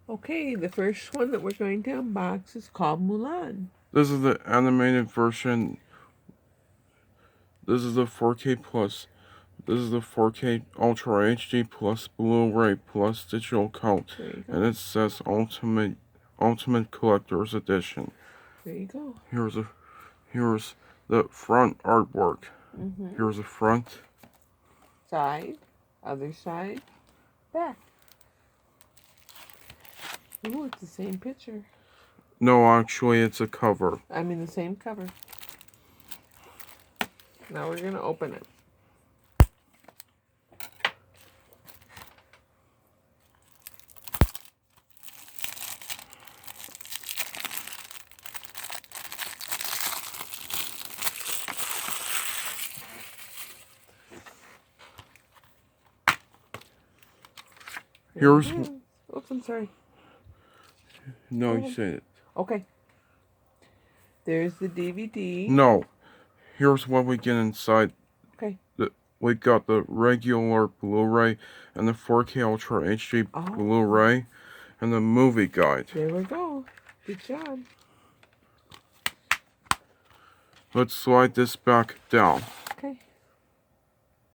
Okay, the first one that we're going to unbox is called Mulan. This is the animated version. This is the 4K Plus. This is the 4K Ultra HD Plus Blu-ray Plus digital coat. There you go. And it says Ultimate Collector's Edition. There you go. Here's the front artwork. Mm-hmm. Here's the front. Side, other side, back. Ooh, it's the same picture. No, actually, it's a cover. I mean the same cover. Now we're gonna open it. Here's... Oops, I'm sorry. No, you said it. Okay. There's the DVD. No. Here's what we get inside. Okay. We got the regular Blu-ray and the 4K Ultra HD Blu-ray and the movie guide. There we go. Good job. Let's slide this back down. Okay.